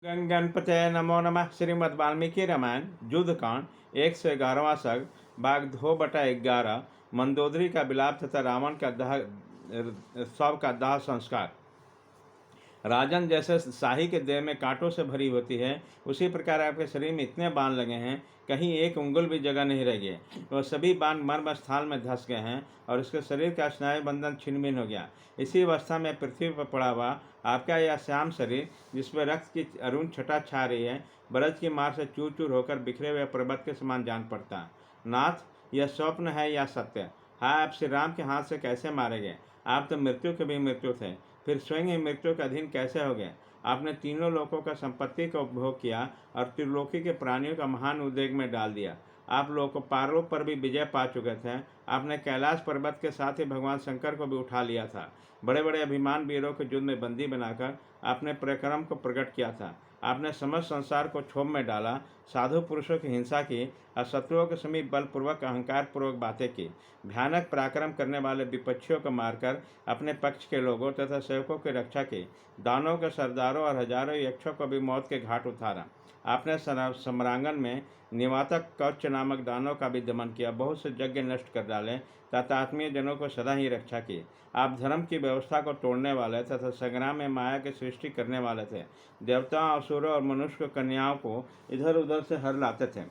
गणपतये नमो नमः। श्रीमद् वाल्मीकि रामायण युद्धकांड 111वां सर्ग भाग 2/11 मंदोदरी का विलाप तथा रावण का शव का दाह संस्कार। राजन, जैसे शाही के देह में कांटों से भरी होती है, उसी प्रकार आपके शरीर में इतने बाण लगे हैं, कहीं एक उंगल भी जगह नहीं रह गई। वह सभी बाण मर्म स्थान में धंस गए हैं और उसके शरीर का स्नायु बंधन छिन्न भिन्न हो गया। इसी अवस्था में पृथ्वी पर पड़ा हुआ आपका यह श्याम शरीर, जिसमें रक्त की अरुण छटा छा रही है, बरज की मार से चूर चूर होकर बिखरे हुए पर्वत के समान जान पड़ता। नाथ, यह स्वप्न है या सत्य? हाय, आप श्री राम के हाथ से कैसे मारे गए? आप तो मृत्यु के भी मृत्यु थे, फिर स्वयं ही मृत्यु के अधीन कैसे हो गए? आपने तीनों लोकों का संपत्ति का उपभोग किया और त्रिलोकी के प्राणियों का महान उद्वेग में डाल दिया। आप लोग पारों पर भी विजय पा चुके थे। आपने कैलाश पर्वत के साथ ही भगवान शंकर को भी उठा लिया था। बड़े बड़े अभिमान वीरों को युद्ध में बंदी बनाकर आपने पराक्रम को प्रकट किया था। आपने समस्त संसार को क्षोभ में डाला, साधु पुरुषों की हिंसा की और शत्रुओं के समीप बलपूर्वक अहंकार पूर्वक बातें की। भयानक पराक्रम करने वाले विपक्षियों को मारकर अपने पक्ष के लोगों तथा सेवकों की रक्षा की। दानों के सरदारों और हजारों यक्षों को भी मौत के घाट उतारा। आपने सम्रांगण में निवातक कवच नामक दानों का भी दमन किया, बहुत से यज्ञ नष्ट कर डाले तथा आत्मीय जनों को सदा ही रक्षा की। आप धर्म की व्यवस्था को तोड़ने वाले तथा संग्राम में माया की सृष्टि करने वाले थे। देवताओं, असुरों और मनुष्य कन्याओं को इधर उधर से हर लाते थे।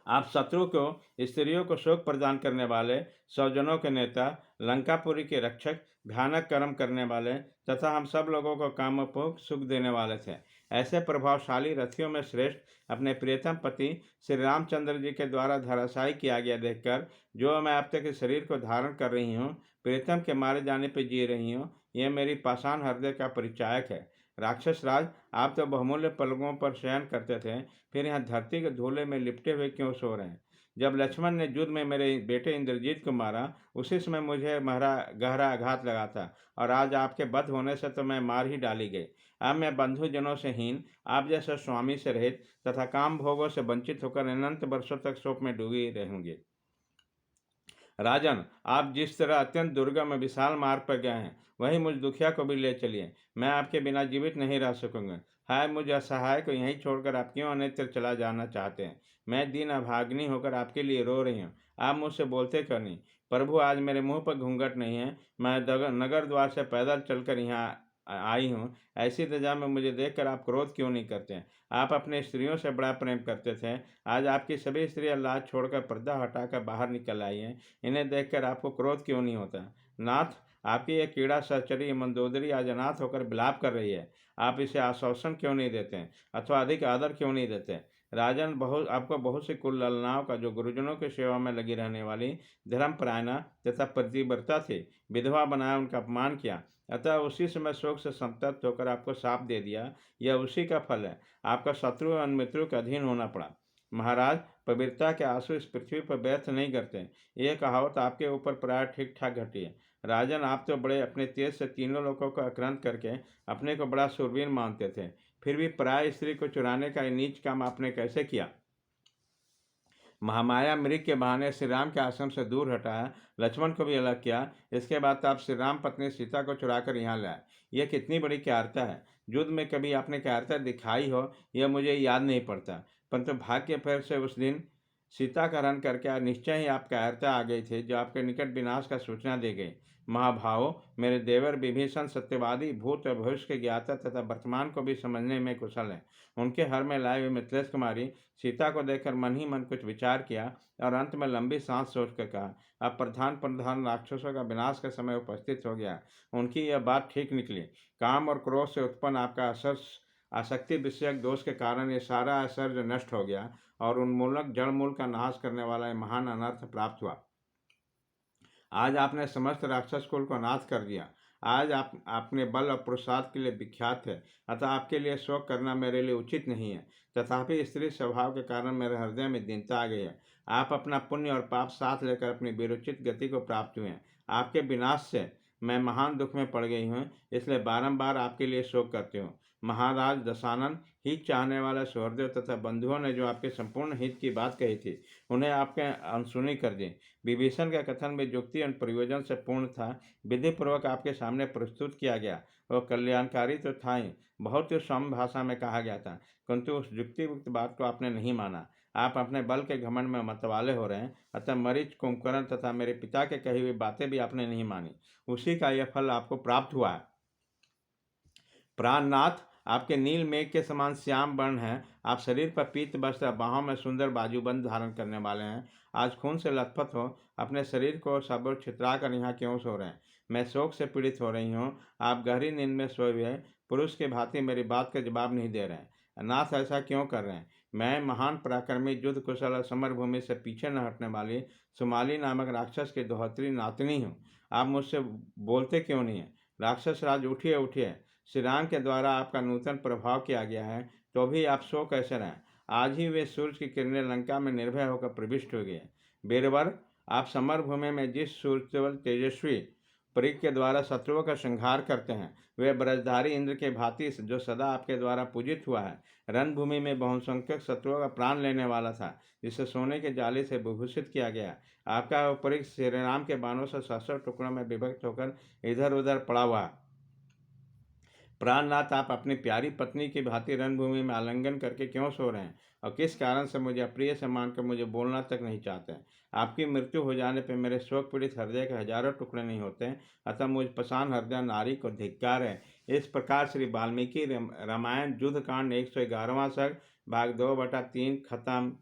आप शत्रु को, स्त्रियों को शोक प्रदान करने वाले, स्वजनों के नेता, लंकापुरी के रक्षक, भयानक कर्म करने वाले तथा हम सब लोगों को कामोपभोग सुख देने वाले थे। ऐसे प्रभावशाली रथियों में श्रेष्ठ अपने प्रियतम पति श्री रामचंद्र जी के द्वारा धराशायी किया गया देखकर जो मैं अब तक इस शरीर को धारण कर रही हूँ, प्रियतम के मारे जाने पर जी रही हूँ, यह मेरी पाषाण हृदय का परिचायक है। राक्षस राज, आप तो बहुमूल्य पलंगों पर शयन करते थे, फिर यहाँ धरती के धूले में लिपटे हुए क्यों सो रहे हैं? जब लक्ष्मण ने युद्ध में मेरे बेटे इंद्रजीत को मारा, उसी समय मुझे गहरा आघात लगा था और आज आपके वध होने से तो मैं मार ही डाली गई। अब मैं बंधुजनों से हीन, आप जैसे स्वामी से रहित तथा काम भोगों से वंचित होकर अनंत वर्षों तक शोक में डूबी रहूंगी। राजन, आप जिस तरह अत्यंत दुर्गम विशाल मार्ग पर गए हैं, वही मुझ दुखिया को भी ले चलिए। मैं आपके बिना जीवित नहीं रह सकूंगा। हाय, मुझ असहाय को यहीं छोड़कर आप क्यों अन्यत्र चला जाना चाहते हैं? मैं दीन अभाग्नि होकर आपके लिए रो रही हूँ। आप मुझसे बोलते क्यों नहीं? प्रभु, आज मेरे मुंह पर घूंघट नहीं है। मैं नगर द्वार से पैदल चलकर यहाँ आई हूँ। ऐसी दशा में मुझे देखकर आप क्रोध क्यों नहीं करते? आप अपने स्त्रियों से बड़ा प्रेम करते थे। आज आपकी सभी स्त्रियां लाज छोड़कर पर्दा हटाकर बाहर निकल आई हैं। इन्हें देखकर आपको क्रोध क्यों नहीं होता? नाथ, आपकी यह कीड़ा सहचरी मंदोदरी आज अनाथ होकर विलाप कर रही है। आप इसे आश्वासन क्यों नहीं देते अथवा अधिक आदर क्यों नहीं देते? राजन, आपको बहुत सी कुल ललनाओं का, जो गुरुजनों की सेवा में लगी रहने वाली धर्मपरायणा तथा प्रतिव्रता थी, विधवा बनाया, उनका अपमान किया। अतः उसी समय शोक से संतप्त होकर आपको शाप दे दिया। यह उसी का फल है। आपका शत्रु और मित्रों के अधीन होना पड़ा। महाराज, पवित्रता के आंसू इस पृथ्वी पर व्यर्थ नहीं करते। यह कहावत आपके ऊपर प्राय ठीक ठाक घटी है। राजन, आप तो बड़े अपने तेज से तीनों लोगों को आक्रांत करके अपने को बड़ा शूरवीर मानते थे, फिर भी पराय स्त्री को चुराने का नीच काम आपने कैसे किया? महामाया मृग के बहाने श्री राम के आश्रम से दूर हटाया, लक्ष्मण को भी अलग किया। इसके बाद आप श्री राम पत्नी सीता को चुराकर यहाँ लाए। यह कितनी बड़ी क्यारता है! युद्ध में कभी आपने क्यारता दिखाई हो, यह मुझे याद नहीं पड़ता, परंतु भाग्य फेर से उस दिन सीता का हरण करके निश्चय ही आप क्यारता आ गई थी, जो आपके निकट विनाश का सूचना दे गई। महाभाव, मेरे देवर विभीषण सत्यवादी, भूत और भविष्य के ज्ञाता तथा वर्तमान को भी समझने में कुशल है। उनके हर में लाए हुए मिथिलेश कुमारी सीता को देखकर मन ही मन कुछ विचार किया और अंत में लंबी सांस सोचकर कहा, अब प्रधान प्रधान राक्षसों का विनाश का समय उपस्थित हो गया। उनकी यह बात ठीक निकली। काम और क्रोध से उत्पन्न आपका असर, आसक्ति विषयक दोष के कारण ये सारा ऐश्वर्य नष्ट हो गया और उन्मूलक जड़ मूल का नाश करने वाला यह महान अनर्थ प्राप्त हुआ। आज आपने समस्त राक्षस कुल को नाश कर दिया। आज आप अपने बल और पुरुषार्थ के लिए विख्यात है, अतः आपके लिए शोक करना मेरे लिए उचित नहीं है। तथापि स्त्री स्वभाव के कारण मेरे हृदय में दीनता आ गई है। आप अपना पुण्य और पाप साथ लेकर अपनी विरोचित गति को प्राप्त हुए हैं। आपके विनाश से मैं महान दुख में पड़ गई हूँ, इसलिए बारंबार आपके लिए शोक करती हूँ। महाराज दशानन, हित चाहने वाले सहृदय तथा बंधुओं ने जो आपके संपूर्ण हित की बात कही थी, उन्हें आपके अनसुनी कर दी। विभीषण का कथन भी युक्ति और प्रयोजन से पूर्ण था, विधि पूर्वक आपके सामने प्रस्तुत किया गया। वो कल्याणकारी तो था ही, बहुत ही सौम्य भाषा में कहा गया था, किंतु उस युक्तियुक्त बात को आपने नहीं माना। आप अपने बल के घमंड में मतवाले हो रहे हैं, अतः मरीच, कुंभकर्ण तथा मेरे पिता के कही हुई बातें भी आपने नहीं मानी। उसी का यह फल आपको प्राप्त हुआ है। प्राणनाथ, आपके नील मेघ के समान श्याम वर्ण है। आप शरीर पर पीत वस्त्र, बाहों में सुंदर बाजूबंद धारण करने वाले हैं। आज खून से लथपथ हो, अपने शरीर को सब छितरा कर यहाँ क्यों सो रहे हैं? मैं शोक से पीड़ित हो रही हूँ। आप गहरी नींद में सोए हुए पुरुष के भांति मेरी बात का जवाब नहीं दे रहे हैं। नाथ, ऐसा क्यों कर रहे हैं? मैं महान पराक्रमी, युद्ध कुशल और समर भूमि से पीछे न हटने वाली सुमाली नामक राक्षस की दोहत्री नातनी हूँ। आप मुझसे बोलते क्यों नहीं है? राक्षस राज, उठिए उठिए। श्री राम के द्वारा आपका नूतन प्रभाव किया गया है, तो भी आप सो कैसे रहें? आज ही वे सूर्य की किरणें लंका में निर्भय होकर प्रविष्ट हो गए। बीरवर, आप समर भूमि में जिस सूर्यवल तेजस्वी परिक के द्वारा शत्रुओं का संहार करते हैं, वे ब्रजधारी इंद्र के भांति जो सदा आपके द्वारा पूजित हुआ है, रणभूमि में बहुसंख्यक शत्रुओं का प्राण लेने वाला था, जिसे सोने के जाले से विभूषित किया गया। आपका वह परिक श्री राम के बाणों से 700 टुकड़ों में विभक्त होकर इधर उधर पड़ा हुआ। प्राणनाथ, आप अपनी प्यारी पत्नी की भांति रणभूमि में आलिंगन करके क्यों सो रहे हैं, और किस कारण से मुझे अप्रिय से मानकर मुझे बोलना तक नहीं चाहते हैं? आपकी मृत्यु हो जाने पर मेरे शोक पीड़ित हृदय के हजारों टुकड़े नहीं होते हैं, अतः मुझ पसान हृदय नारी को धिक्कार है। इस प्रकार श्री वाल्मीकि रामायण युद्ध कांड 111वां सर्ग भाग 2/3 खत्म।